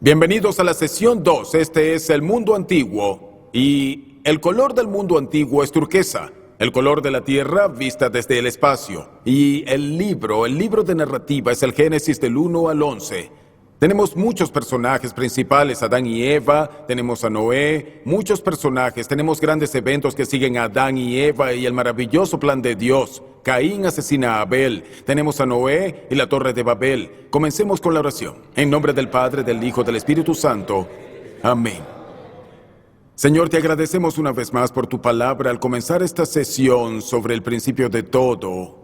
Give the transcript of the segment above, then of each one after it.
Bienvenidos a la sesión 2. Este es el mundo antiguo y el color del mundo antiguo es turquesa. El color de la tierra vista desde el espacio. Y el libro de narrativa es el Génesis del 1 al 11. Tenemos muchos personajes principales, Adán y Eva, tenemos a Noé, muchos personajes, tenemos grandes eventos que siguen a Adán y Eva y el maravilloso plan de Dios. Caín asesina a Abel, tenemos a Noé y la Torre de Babel. Comencemos con la oración. En nombre del Padre, del Hijo, del Espíritu Santo. Amén. Señor, te agradecemos una vez más por tu palabra al comenzar esta sesión sobre el principio de todo.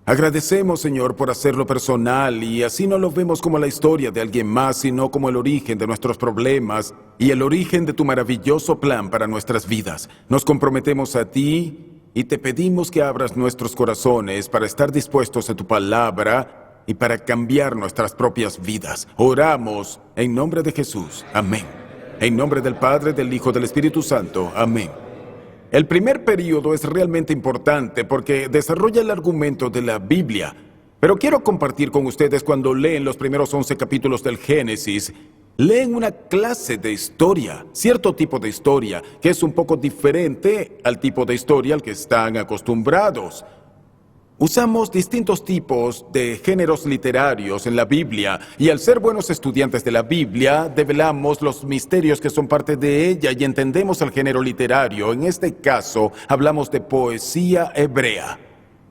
Agradecemos, Señor, por hacerlo personal y así no lo vemos como la historia de alguien más, sino como el origen de nuestros problemas y el origen de tu maravilloso plan para nuestras vidas. Nos comprometemos a ti y te pedimos que abras nuestros corazones para estar dispuestos a tu palabra y para cambiar nuestras propias vidas. Oramos en nombre de Jesús. Amén. En nombre del Padre, del Hijo, del Espíritu Santo. Amén. El primer período es realmente importante porque desarrolla el argumento de la Biblia. Pero quiero compartir con ustedes cuando leen los primeros 11 capítulos del Génesis, leen una clase de historia, cierto tipo de historia, que es un poco diferente al tipo de historia al que están acostumbrados. Usamos distintos tipos de géneros literarios en la Biblia y al ser buenos estudiantes de la Biblia, develamos los misterios que son parte de ella y entendemos el género literario. En este caso, hablamos de poesía hebrea.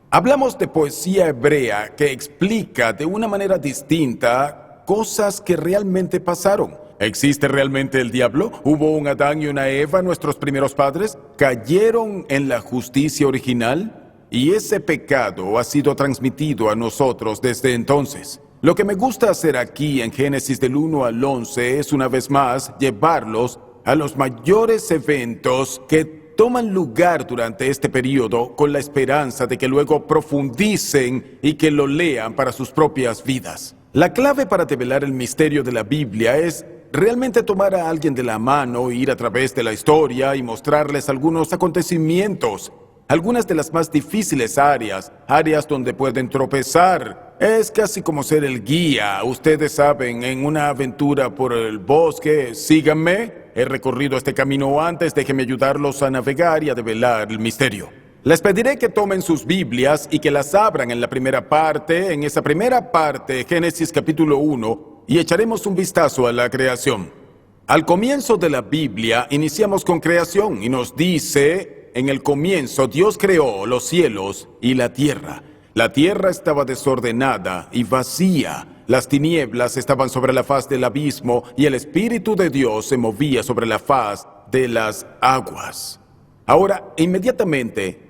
Hablamos de poesía hebrea que explica de una manera distinta cosas que realmente pasaron. ¿Existe realmente el diablo? ¿Hubo un Adán y una Eva, nuestros primeros padres? ¿Cayeron en la justicia original? Y ese pecado ha sido transmitido a nosotros desde entonces. Lo que me gusta hacer aquí en Génesis del 1 al 11 es una vez más llevarlos a los mayores eventos que toman lugar durante este periodo con la esperanza de que luego profundicen y que lo lean para sus propias vidas. La clave para develar el misterio de la Biblia es realmente tomar a alguien de la mano, ir a través de la historia y mostrarles algunos acontecimientos. Algunas de las más difíciles áreas donde pueden tropezar. Es casi como ser el guía. Ustedes saben, en una aventura por el bosque, síganme. He recorrido este camino antes, déjenme ayudarlos a navegar y a develar el misterio. Les pediré que tomen sus Biblias y que las abran en la primera parte, en esa primera parte, Génesis capítulo 1, y echaremos un vistazo a la creación. Al comienzo de la Biblia, iniciamos con creación y nos dice: en el comienzo Dios creó los cielos y la tierra. La tierra estaba desordenada y vacía. Las tinieblas estaban sobre la faz del abismo y el Espíritu de Dios se movía sobre la faz de las aguas. Ahora, inmediatamente,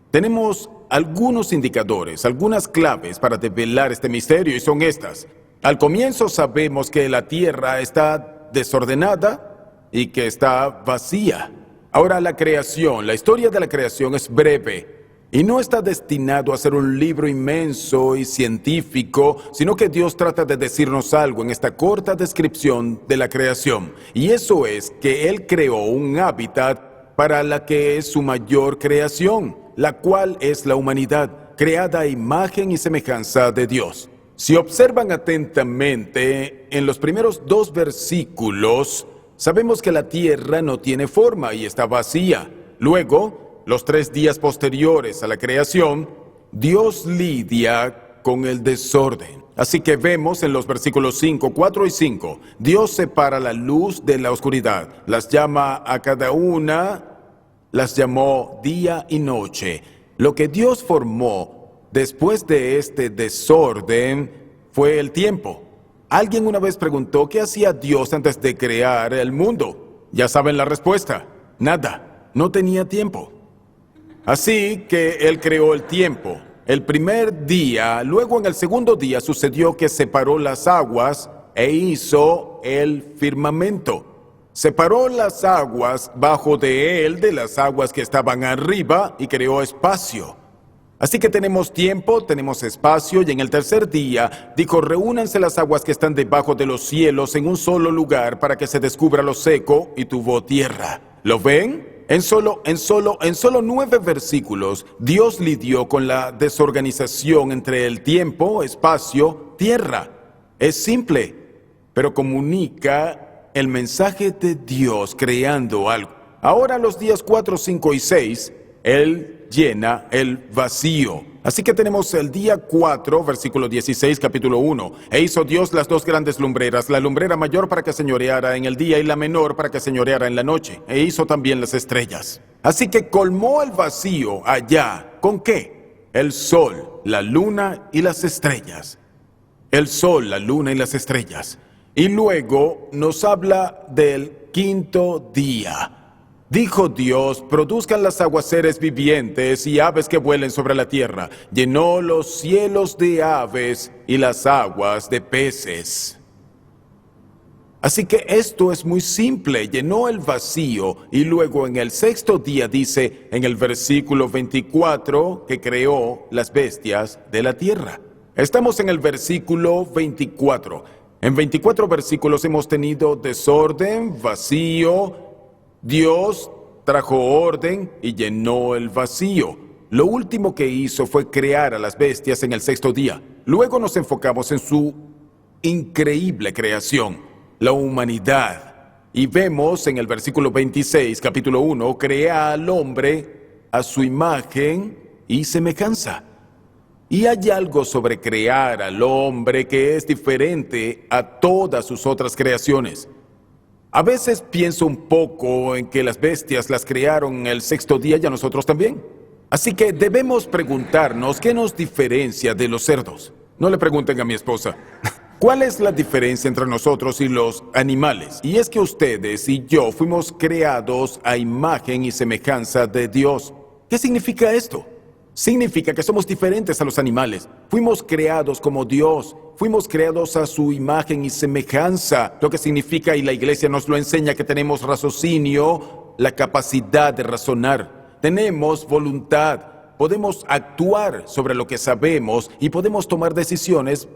tenemos algunos indicadores, algunas claves para develar este misterio y son estas. Al comienzo sabemos que la tierra está desordenada y que está vacía. Ahora la creación, la historia de la creación es breve y no está destinado a ser un libro inmenso y científico, sino que Dios trata de decirnos algo en esta corta descripción de la creación. Y eso es que Él creó un hábitat para la que es su mayor creación, la cual es la humanidad, creada a imagen y semejanza de Dios. Si observan atentamente, en los primeros 2 versículos, sabemos que la tierra no tiene forma y está vacía. Luego, los 3 días posteriores a la creación, Dios lidia con el desorden. Así que vemos en los versículos 5, 4 y 5, Dios separa la luz de la oscuridad. Las llama a cada una, las llamó día y noche. Lo que Dios formó después de este desorden fue el tiempo. Alguien una vez preguntó qué hacía Dios antes de crear el mundo. Ya saben la respuesta. Nada. No tenía tiempo. Así que Él creó el tiempo. El primer día, luego en el segundo día sucedió que separó las aguas e hizo el firmamento. Separó las aguas bajo de Él de las aguas que estaban arriba y creó espacio. Así que tenemos tiempo, tenemos espacio y en el tercer día dijo: reúnanse las aguas que están debajo de los cielos en un solo lugar para que se descubra lo seco, y tuvo tierra. ¿Lo ven? En solo 9 versículos, Dios lidió con la desorganización entre el tiempo, espacio, tierra. Es simple. pero comunica el mensaje de Dios creando algo. Ahora los días 4, 5 y 6, Él llena el vacío. Así que tenemos el día 4, versículo 16, capítulo 1. E hizo Dios las dos grandes lumbreras, la lumbrera mayor para que señoreara en el día y la menor para que señoreara en la noche. E hizo también las estrellas. Así que colmó el vacío allá. ¿Con qué? El sol, la luna y las estrellas. El sol, la luna y las estrellas. Y luego nos habla del quinto día. Dijo Dios, produzcan las aguaceres vivientes y aves que vuelen sobre la tierra. Llenó los cielos de aves y las aguas de peces. Así que esto es muy simple, llenó el vacío y luego en el sexto día dice en el versículo 24 que creó las bestias de la tierra. Estamos en el versículo 24. En 24 versículos hemos tenido desorden, vacío. Dios trajo orden y llenó el vacío. Lo último que hizo fue crear a las bestias en el sexto día. Luego nos enfocamos en su increíble creación, la humanidad. Y vemos en el versículo 26, capítulo 1, crea al hombre a su imagen y semejanza. Y hay algo sobre crear al hombre que es diferente a todas sus otras creaciones. A veces pienso un poco en que las bestias las crearon el sexto día y a nosotros también. Así que debemos preguntarnos qué nos diferencia de los cerdos. No le pregunten a mi esposa. ¿Cuál es la diferencia entre nosotros y los animales? Y es que ustedes y yo fuimos creados a imagen y semejanza de Dios. ¿Qué significa esto? Significa que somos diferentes a los animales. Fuimos creados como Dios. Fuimos creados a su imagen y semejanza. Lo que significa, y la iglesia nos lo enseña, que tenemos raciocinio, la capacidad de razonar. Tenemos voluntad. Podemos actuar sobre lo que sabemos y podemos tomar decisiones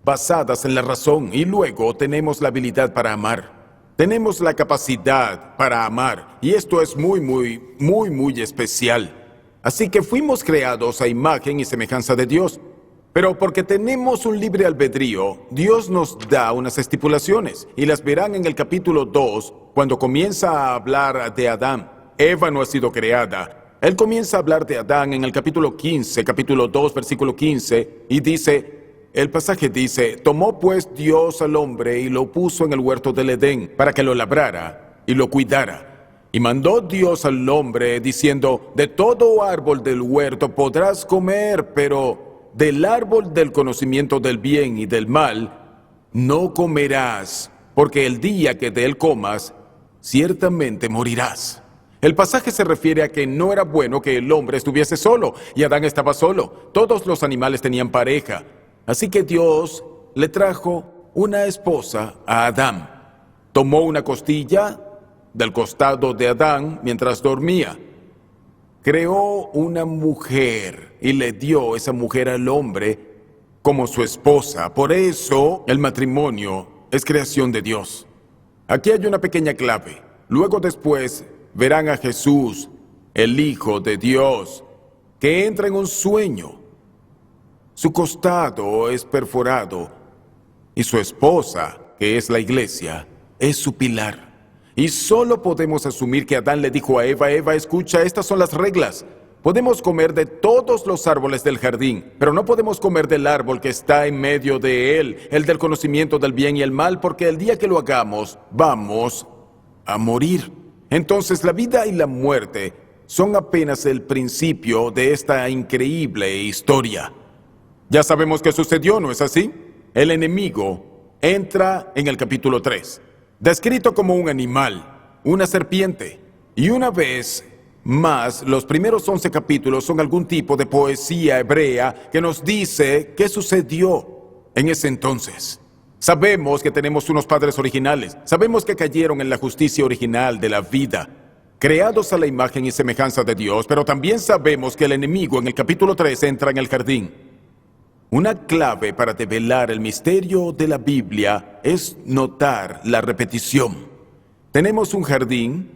basadas en la razón. Y luego tenemos la habilidad para amar. Tenemos la capacidad para amar. Y esto es muy especial. Así que fuimos creados a imagen y semejanza de Dios. Pero porque tenemos un libre albedrío, Dios nos da unas estipulaciones. Y las verán en el capítulo 2, cuando comienza a hablar de Adán. Eva no ha sido creada. Él comienza a hablar de Adán en el capítulo 15, capítulo 2, versículo 15. Y dice, el pasaje dice, tomó pues Dios al hombre y lo puso en el huerto del Edén, para que lo labrara y lo cuidara. Y mandó Dios al hombre diciendo, de todo árbol del huerto podrás comer, pero del árbol del conocimiento del bien y del mal no comerás, porque el día que de él comas, ciertamente morirás. El pasaje se refiere a que no era bueno que el hombre estuviese solo, y Adán estaba solo. Todos los animales tenían pareja. Así que Dios le trajo una esposa a Adán. Tomó una costilla del costado de Adán mientras dormía. Creó una mujer y le dio esa mujer al hombre como su esposa. Por eso el matrimonio es creación de Dios. Aquí hay una pequeña clave. Luego después verán a Jesús, el Hijo de Dios, que entra en un sueño. Su costado es perforado y su esposa, que es la iglesia, es su pilar. Y solo podemos asumir que Adán le dijo a Eva, Eva, escucha, estas son las reglas. Podemos comer de todos los árboles del jardín, pero no podemos comer del árbol que está en medio de él, el del conocimiento del bien y el mal, porque el día que lo hagamos, vamos a morir. Entonces la vida y la muerte son apenas el principio de esta increíble historia. Ya sabemos qué sucedió, ¿no es así? El enemigo entra en el capítulo 3. Descrito como un animal, una serpiente. Y una vez más, los primeros 11 capítulos son algún tipo de poesía hebrea que nos dice qué sucedió en ese entonces. Sabemos que tenemos unos padres originales. Sabemos que cayeron en la justicia original de la vida, creados a la imagen y semejanza de Dios, pero también sabemos que el enemigo en el capítulo 3 entra en el jardín. Una clave para develar el misterio de la Biblia es notar la repetición. Tenemos un jardín,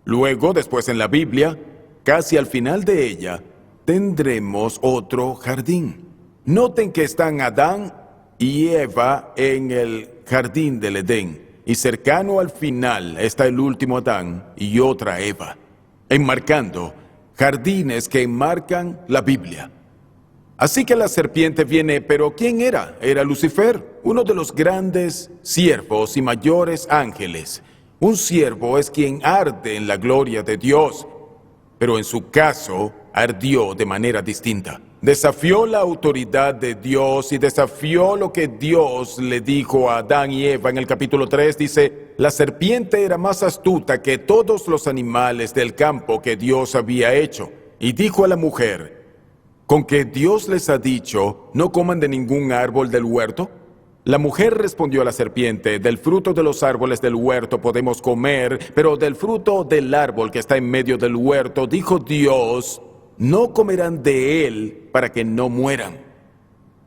luego, después en la Biblia, casi al final de ella, tendremos otro jardín. Noten que están Adán y Eva en el jardín del Edén, y cercano al final está el último Adán y otra Eva, enmarcando jardines que enmarcan la Biblia. Así que la serpiente viene, pero ¿quién era? Era Lucifer, uno de los grandes siervos y mayores ángeles. Un siervo es quien arde en la gloria de Dios, pero en su caso ardió de manera distinta. Desafió la autoridad de Dios y desafió lo que Dios le dijo a Adán y Eva. En el capítulo 3 dice, la serpiente era más astuta que todos los animales del campo que Dios había hecho. Y dijo a la mujer, ¿con que Dios les ha dicho, no coman de ningún árbol del huerto? La mujer respondió a la serpiente, del fruto de los árboles del huerto podemos comer, pero del fruto del árbol que está en medio del huerto, dijo Dios, no comerán de él para que no mueran.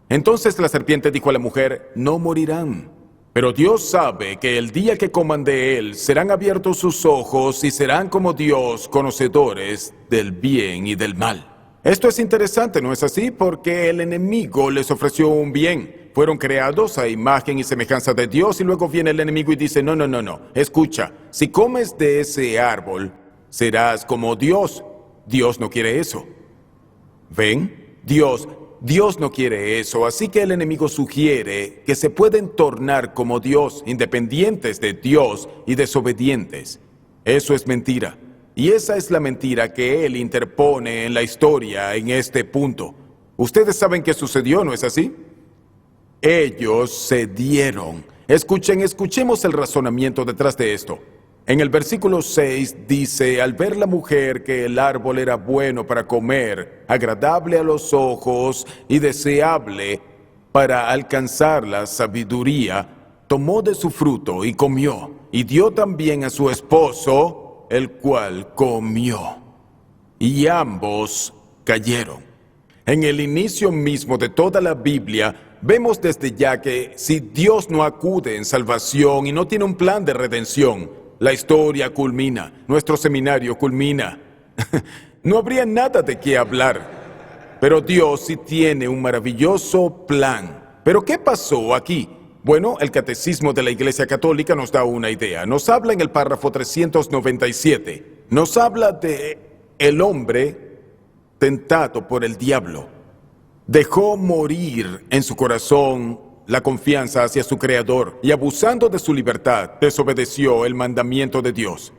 Entonces la serpiente dijo a la mujer, no morirán. Pero Dios sabe que el día que coman de él, serán abiertos sus ojos y serán como Dios, conocedores del bien y del mal. Esto es interesante, ¿no es así? Porque el enemigo les ofreció un bien. Fueron creados a imagen y semejanza de Dios y luego viene el enemigo y dice, no, escucha, si comes de ese árbol, serás como Dios. Dios no quiere eso. ¿Ven? Dios no quiere eso, así que el enemigo sugiere que se pueden tornar como Dios, independientes de Dios y desobedientes. Eso es mentira. Y esa es la mentira que él interpone en la historia en este punto. Ustedes saben qué sucedió, ¿no es así? Ellos cedieron. Escuchemos el razonamiento detrás de esto. En el versículo 6 dice, al ver la mujer que el árbol era bueno para comer, agradable a los ojos y deseable para alcanzar la sabiduría, tomó de su fruto y comió, y dio también a su esposo, el cual comió. Y ambos cayeron. En el inicio mismo de toda la Biblia, vemos desde ya que si Dios no acude en salvación y no tiene un plan de redención, la historia culmina, nuestro seminario culmina. No habría nada de qué hablar. Pero Dios sí tiene un maravilloso plan. ¿Pero qué pasó aquí? Bueno, el Catecismo de la Iglesia Católica nos da una idea. Nos habla en el párrafo 397. Nos habla de el hombre tentado por el diablo. Dejó morir en su corazón la confianza hacia su Creador y abusando de su libertad, desobedeció el mandamiento de Dios.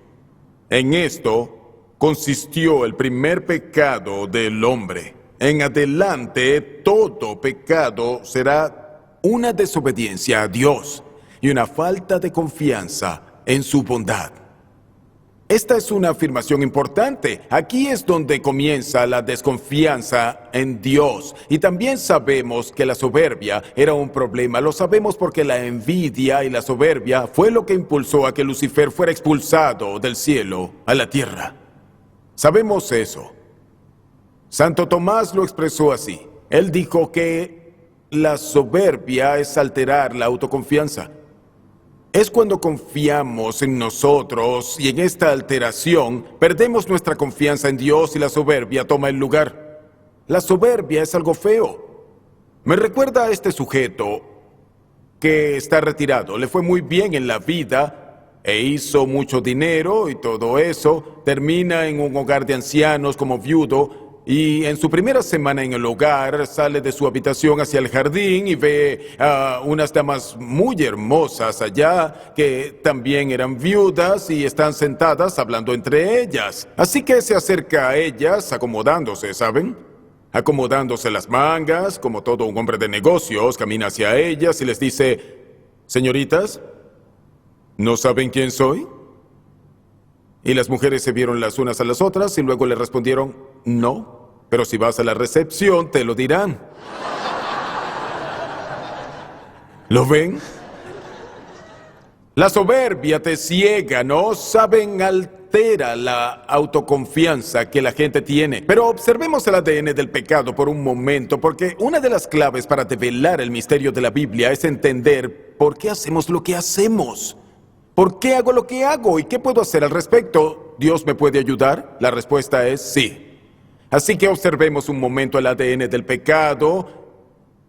En esto consistió el primer pecado del hombre. En adelante, todo pecado será una desobediencia a Dios y una falta de confianza en su bondad. Esta es una afirmación importante. Aquí es donde comienza la desconfianza en Dios. Y también sabemos que la soberbia era un problema. Lo sabemos porque la envidia y la soberbia fue lo que impulsó a que Lucifer fuera expulsado del cielo a la tierra. Sabemos eso. Santo Tomás lo expresó así. Él dijo que la soberbia es alterar la autoconfianza. Es cuando confiamos en nosotros y en esta alteración perdemos nuestra confianza en Dios y la soberbia toma el lugar. La soberbia es algo feo. Me recuerda a este sujeto que está retirado. Le fue muy bien en la vida e hizo mucho dinero y todo eso. Termina en un hogar de ancianos como viudo. Y en su primera semana en el hogar, sale de su habitación hacia el jardín y ve a unas damas muy hermosas allá que también eran viudas y están sentadas hablando entre ellas. Así que se acerca a ellas acomodándose, ¿saben? Acomodándose las mangas, como todo un hombre de negocios, camina hacia ellas y les dice, señoritas, ¿no saben quién soy? Y las mujeres se vieron las unas a las otras y luego le respondieron, no, pero si vas a la recepción te lo dirán. ¿Lo ven? La soberbia te ciega, ¿no? Saben, altera la autoconfianza que la gente tiene. Pero observemos el ADN del pecado por un momento, porque una de las claves para develar el misterio de la Biblia es entender por qué hacemos lo que hacemos. ¿Por qué hago lo que hago? ¿Y qué puedo hacer al respecto? ¿Dios me puede ayudar? La respuesta es sí. Así que observemos un momento el ADN del pecado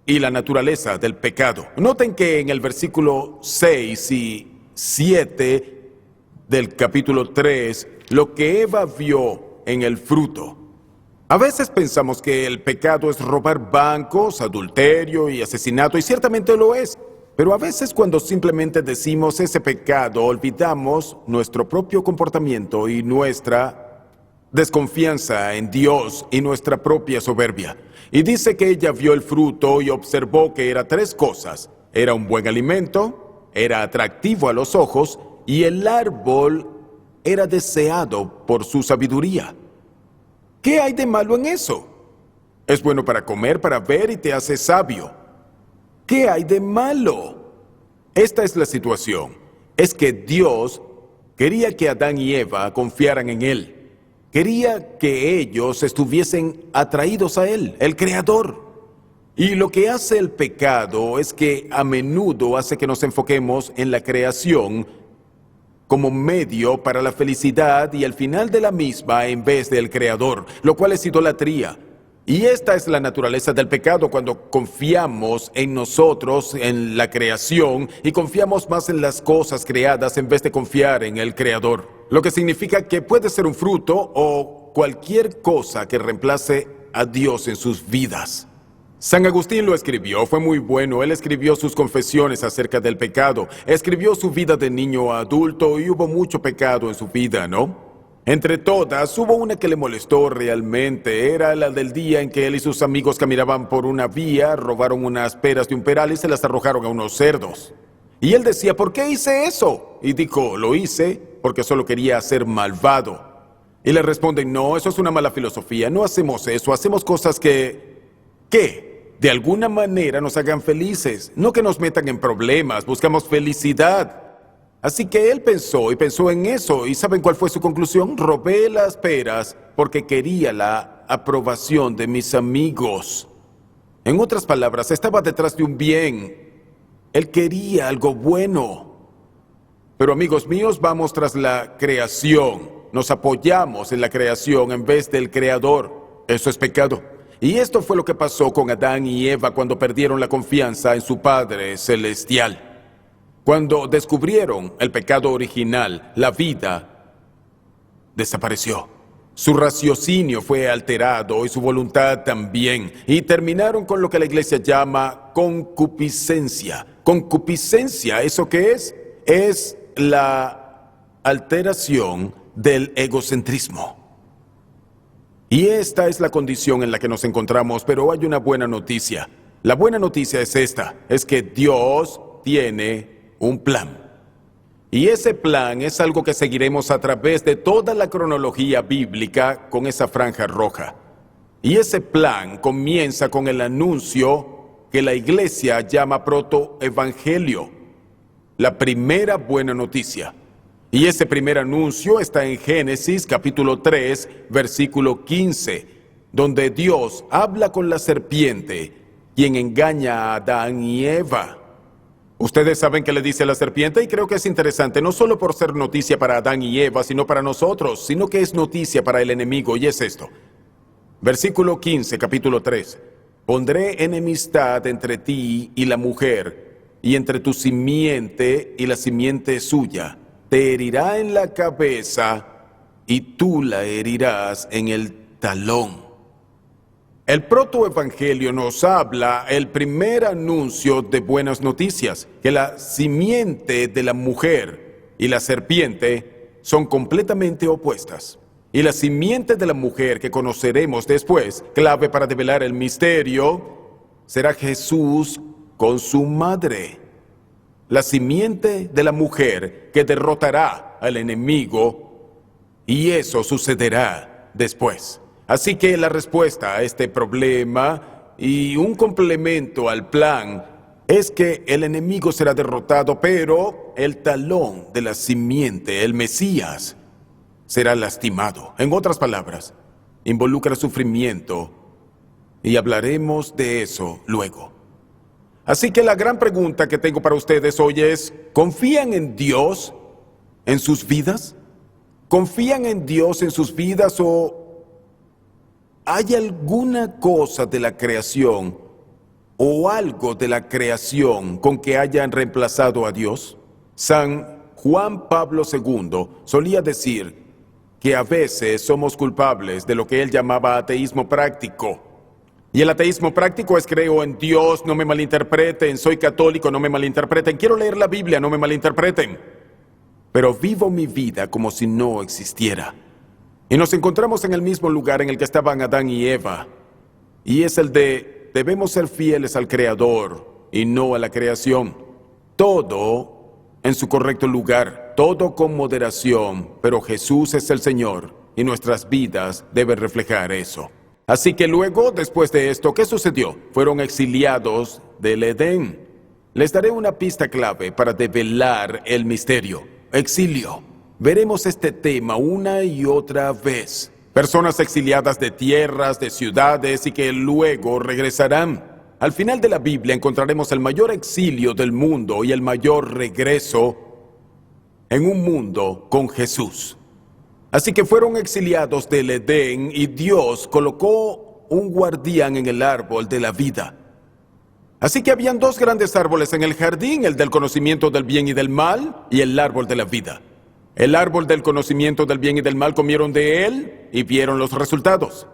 y la naturaleza del pecado. Noten que en el versículo 6 y 7 del capítulo 3, lo que Eva vio en el fruto. A veces pensamos que el pecado es robar bancos, adulterio y asesinato, y ciertamente lo es. Pero a veces cuando simplemente decimos ese pecado, olvidamos nuestro propio comportamiento y nuestra desconfianza en Dios y nuestra propia soberbia. Y dice que ella vio el fruto y observó que era tres cosas. Era un buen alimento, era atractivo a los ojos, y el árbol era deseado por su sabiduría. ¿Qué hay de malo en eso? Es bueno para comer, para ver y te hace sabio. ¿Qué hay de malo? Esta es la situación. Es que Dios quería que Adán y Eva confiaran en Él. Quería que ellos estuviesen atraídos a Él, el Creador. Y lo que hace el pecado es que a menudo hace que nos enfoquemos en la creación como medio para la felicidad y el final de la misma en vez del Creador, lo cual es idolatría. Y esta es la naturaleza del pecado cuando confiamos en nosotros, en la creación, y confiamos más en las cosas creadas en vez de confiar en el Creador. Lo que significa que puede ser un fruto o cualquier cosa que reemplace a Dios en sus vidas. San Agustín lo escribió, fue muy bueno. Él escribió sus confesiones acerca del pecado, escribió su vida de niño a adulto y hubo mucho pecado en su vida, ¿no? Entre todas, hubo una que le molestó realmente. Era la del día en que él y sus amigos caminaban por una vía, robaron unas peras de un peral y se las arrojaron a unos cerdos. Y él decía, ¿por qué hice eso? Y dijo, lo hice porque solo quería ser malvado. Y le responden, no, eso es una mala filosofía, no hacemos eso, hacemos cosas que de alguna manera nos hagan felices, no que nos metan en problemas, buscamos felicidad. Así que él pensó y pensó en eso, ¿y saben cuál fue su conclusión? Robé las peras porque quería la aprobación de mis amigos. En otras palabras, estaba detrás de un bien. Él quería algo bueno. Pero amigos míos, vamos tras la creación. Nos apoyamos en la creación en vez del Creador. Eso es pecado. Y esto fue lo que pasó con Adán y Eva cuando perdieron la confianza en su Padre Celestial. Cuando descubrieron el pecado original, la vida desapareció. Su raciocinio fue alterado y su voluntad también. Y terminaron con lo que la iglesia llama concupiscencia. Concupiscencia, ¿eso qué es? Es la alteración del egocentrismo. Y esta es la condición en la que nos encontramos, pero hay una buena noticia. La buena noticia es esta, es que Dios tiene un plan. Y ese plan es algo que seguiremos a través de toda la cronología bíblica con esa franja roja. Y ese plan comienza con el anuncio que la iglesia llama protoevangelio, la primera buena noticia. Y ese primer anuncio está en Génesis capítulo 3, versículo 15, donde Dios habla con la serpiente, quien engaña a Adán y Eva. Ustedes saben qué le dice la serpiente y creo que es interesante, no solo por ser noticia para Adán y Eva, sino para nosotros, sino que es noticia para el enemigo, y es esto. Versículo 15, capítulo 3. Pondré enemistad entre ti y la mujer, y entre tu simiente y la simiente suya. Te herirá en la cabeza y tú la herirás en el talón. El protoevangelio nos habla el primer anuncio de buenas noticias, que la simiente de la mujer y la serpiente son completamente opuestas. Y la simiente de la mujer que conoceremos después, clave para develar el misterio, será Jesús con su madre. La simiente de la mujer que derrotará al enemigo, y eso sucederá después. Así que la respuesta a este problema y un complemento al plan es que el enemigo será derrotado, pero el talón de la simiente, el Mesías, será lastimado. En otras palabras, involucra sufrimiento y hablaremos de eso luego. Así que la gran pregunta que tengo para ustedes hoy es, ¿confían en Dios en sus vidas? ¿Confían en Dios en sus vidas o hay alguna cosa de la creación o algo de la creación con que hayan reemplazado a Dios? San Juan Pablo II solía decir que a veces somos culpables de lo que él llamaba ateísmo práctico. Y el ateísmo práctico es: creo en Dios, no me malinterpreten; soy católico, no me malinterpreten; quiero leer la Biblia, no me malinterpreten. Pero vivo mi vida como si no existiera. Y nos encontramos en el mismo lugar en el que estaban Adán y Eva. Y es el de: debemos ser fieles al Creador y no a la creación. Todo en su correcto lugar, todo con moderación, pero Jesús es el Señor y nuestras vidas deben reflejar eso. Así que luego, después de esto, ¿qué sucedió? Fueron exiliados del Edén. Les daré una pista clave para develar el misterio: exilio. Veremos este tema una y otra vez. Personas exiliadas de tierras, de ciudades, y que luego regresarán. Al final de la Biblia encontraremos el mayor exilio del mundo y el mayor regreso en un mundo con Jesús. Así que fueron exiliados del Edén y Dios colocó un guardián en el árbol de la vida. Así que habían dos grandes árboles en el jardín: el del conocimiento del bien y del mal y el árbol de la vida. El árbol del conocimiento del bien y del mal comieron de él y vieron los resultados.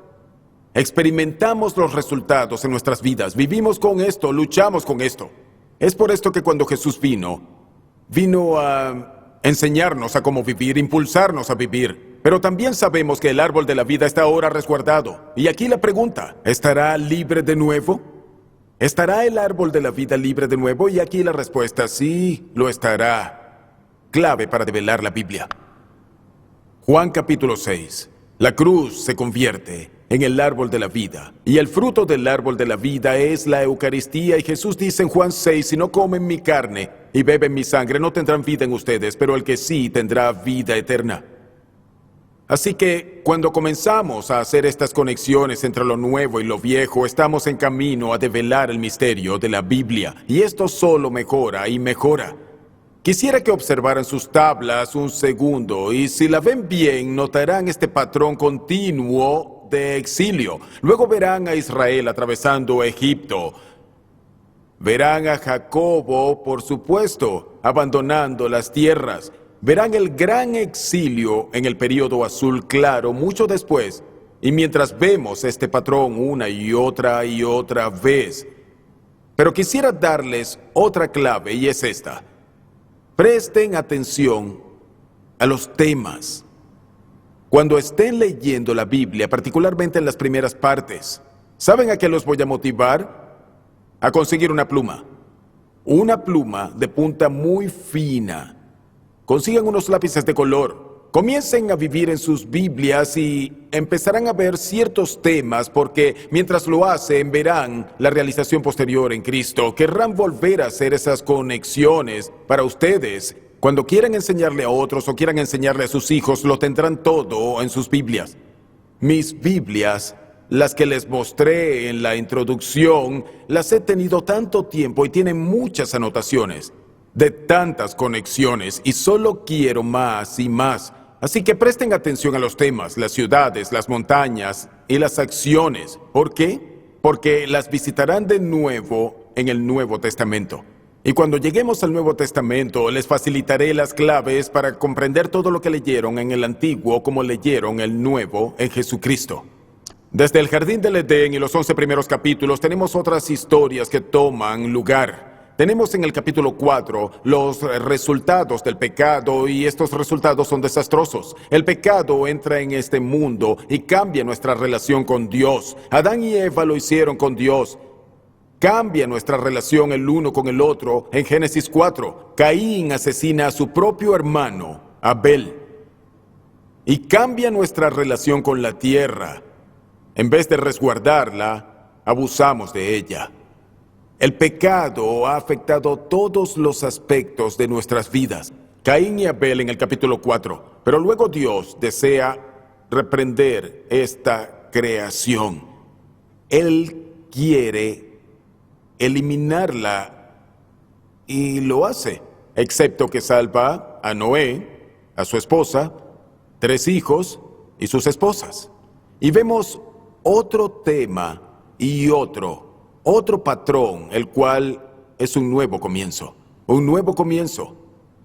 Experimentamos los resultados en nuestras vidas, vivimos con esto, luchamos con esto. Es por esto que cuando Jesús vino a enseñarnos a cómo vivir, impulsarnos a vivir. Pero también sabemos que el árbol de la vida está ahora resguardado. Y aquí la pregunta: ¿estará libre de nuevo? ¿Estará el árbol de la vida libre de nuevo? Y aquí la respuesta: sí, lo estará. Clave para develar la Biblia. Juan capítulo 6. La cruz se convierte en el árbol de la vida. Y el fruto del árbol de la vida es la Eucaristía. Y Jesús dice en Juan 6, si no comen mi carne y beben mi sangre, no tendrán vida en ustedes, pero el que sí tendrá vida eterna. Así que cuando comenzamos a hacer estas conexiones entre lo nuevo y lo viejo, estamos en camino a develar el misterio de la Biblia. Y esto solo mejora y mejora. Quisiera que observaran sus tablas un segundo, y si la ven bien, notarán este patrón continuo de exilio. Luego verán a Israel atravesando Egipto. Verán a Jacobo, por supuesto, abandonando las tierras. Verán el gran exilio en el período azul claro mucho después. Y mientras vemos este patrón una y otra vez. Pero quisiera darles otra clave, y es esta. Presten atención a los temas. Cuando estén leyendo la Biblia, particularmente en las primeras partes, ¿saben a qué los voy a motivar? A conseguir una pluma. Una pluma de punta muy fina. Consigan unos lápices de color. Comiencen a vivir en sus Biblias y empezarán a ver ciertos temas, porque mientras lo hacen verán la realización posterior en Cristo. Querrán volver a hacer esas conexiones para ustedes. Cuando quieran enseñarle a otros o quieran enseñarle a sus hijos, lo tendrán todo en sus Biblias. Mis Biblias, las que les mostré en la introducción, las he tenido tanto tiempo y tienen muchas anotaciones de tantas conexiones, y solo quiero más y más. Así que presten atención a los temas, las ciudades, las montañas y las acciones. ¿Por qué? Porque las visitarán de nuevo en el Nuevo Testamento. Y cuando lleguemos al Nuevo Testamento, les facilitaré las claves para comprender todo lo que leyeron en el Antiguo como leyeron el Nuevo en Jesucristo. Desde el Jardín del Edén y los 11 primeros capítulos tenemos otras historias que toman lugar. Tenemos en el capítulo 4 los resultados del pecado, y estos resultados son desastrosos. El pecado entra en este mundo y cambia nuestra relación con Dios. Adán y Eva lo hicieron con Dios. Cambia nuestra relación el uno con el otro. En Génesis 4, Caín asesina a su propio hermano, Abel. Y cambia nuestra relación con la tierra. En vez de resguardarla, abusamos de ella. El pecado ha afectado todos los aspectos de nuestras vidas. Caín y Abel en el capítulo 4. Pero luego Dios desea reprender esta creación. Él quiere eliminarla y lo hace, excepto que salva a Noé, a su esposa, 3 hijos y sus esposas. Y vemos otro tema y otro otro patrón, el cual es un nuevo comienzo. Un nuevo comienzo.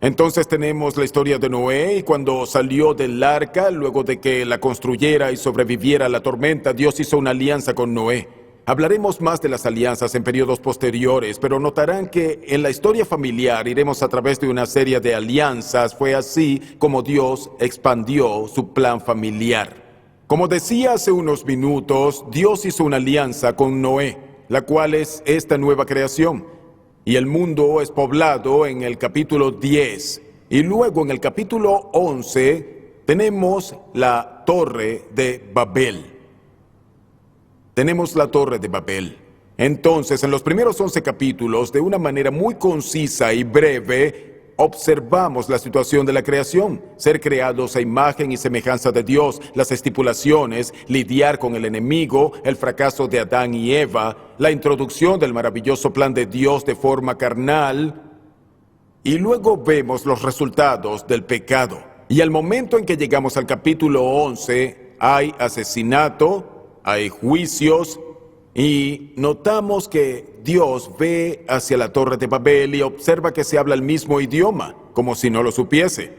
Entonces tenemos la historia de Noé y cuando salió del arca, luego de que la construyera y sobreviviera a la tormenta, Dios hizo una alianza con Noé. Hablaremos más de las alianzas en periodos posteriores, pero notarán que en la historia familiar iremos a través de una serie de alianzas. Fue así como Dios expandió su plan familiar. Como decía hace unos minutos, Dios hizo una alianza con Noé, la cual es esta nueva creación. Y el mundo es poblado en el capítulo 10. Y luego en el capítulo 11 tenemos la Torre de Babel. Tenemos la Torre de Babel. Entonces, en los primeros 11 capítulos, de una manera muy concisa y breve, observamos la situación de la creación, ser creados a imagen y semejanza de Dios, las estipulaciones, lidiar con el enemigo, el fracaso de Adán y Eva, la introducción del maravilloso plan de Dios de forma carnal, y luego vemos los resultados del pecado. Y al momento en que llegamos al capítulo 11, hay asesinato, hay juicios, y notamos que Dios ve hacia la Torre de Babel y observa que se habla el mismo idioma, como si no lo supiese.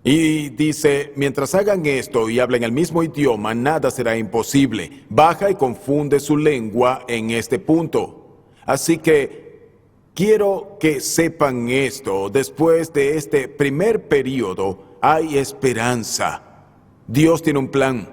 Y dice, mientras hagan esto y hablen el mismo idioma, nada será imposible. Baja y confunde su lengua en este punto. Así que quiero que sepan esto, después de este primer periodo hay esperanza. Dios tiene un plan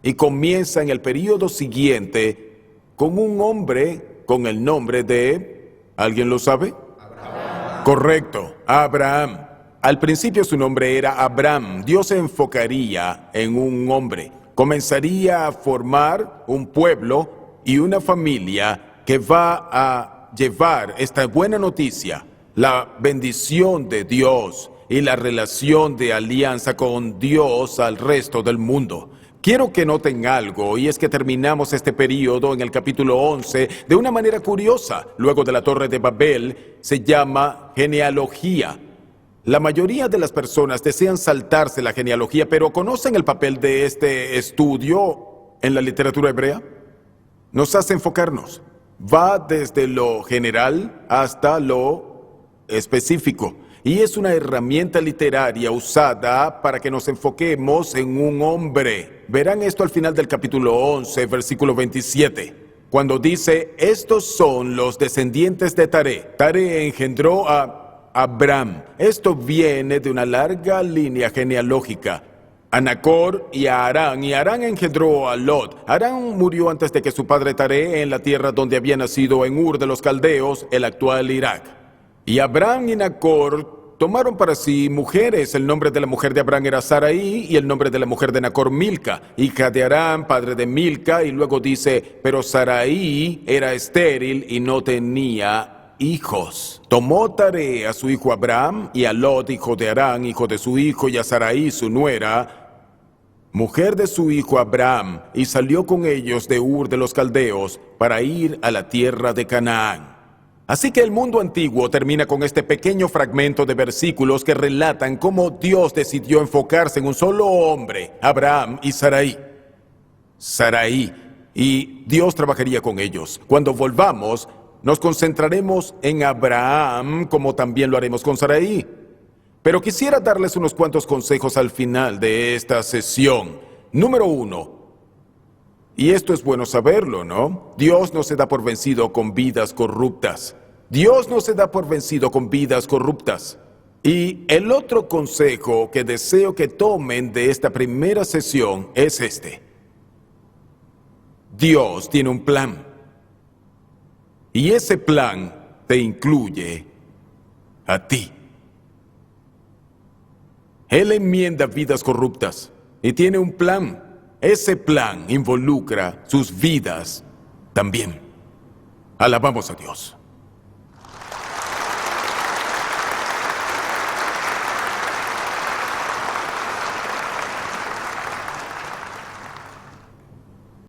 y comienza en el periodo siguiente con un hombre con el nombre de... ¿Alguien lo sabe? Abraham. Correcto, Abraham. Al principio su nombre era Abram. Dios se enfocaría en un hombre. Comenzaría a formar un pueblo y una familia que va a llevar esta buena noticia, la bendición de Dios y la relación de alianza con Dios al resto del mundo. Quiero que noten algo, y es que terminamos este periodo en el capítulo 11 de una manera curiosa. Luego de la Torre de Babel, se llama genealogía. La mayoría de las personas desean saltarse la genealogía, pero ¿conocen el papel de este estudio en la literatura hebrea? Nos hace enfocarnos. Va desde lo general hasta lo específico. Y es una herramienta literaria usada para que nos enfoquemos en un hombre. Verán esto al final del capítulo 11, versículo 27, cuando dice, estos son los descendientes de Taré. Taré engendró a Abram. Esto viene de una larga línea genealógica. A Nacor y a Harán, y Harán engendró a Lot. Harán murió antes de que su padre Taré en la tierra donde había nacido en Ur de los Caldeos, el actual Irak. Y Abram y Nacor tomaron para sí mujeres. El nombre de la mujer de Abram era Sarai y el nombre de la mujer de Nacor Milca, hija de Harán, padre de Milca. Y luego dice, pero Sarai era estéril y no tenía hijos. Tomó Taré a su hijo Abram y a Lot, hijo de Harán, hijo de su hijo, y a Sarai, su nuera, mujer de su hijo Abram, y salió con ellos de Ur de los Caldeos para ir a la tierra de Canaán. Así que el mundo antiguo termina con este pequeño fragmento de versículos que relatan cómo Dios decidió enfocarse en un solo hombre, Abraham y Sarai. Y Dios trabajaría con ellos. Cuando volvamos, nos concentraremos en Abraham, como también lo haremos con Sarai. Pero quisiera darles unos cuantos consejos al final de esta sesión. Número 1. Y esto es bueno saberlo, ¿no? Dios no se da por vencido con vidas corruptas. Dios no se da por vencido con vidas corruptas. Y el otro consejo que deseo que tomen de esta primera sesión es este. Dios tiene un plan. Y ese plan te incluye a ti. Él enmienda vidas corruptas y tiene un plan. Ese plan involucra sus vidas también. Alabamos a Dios.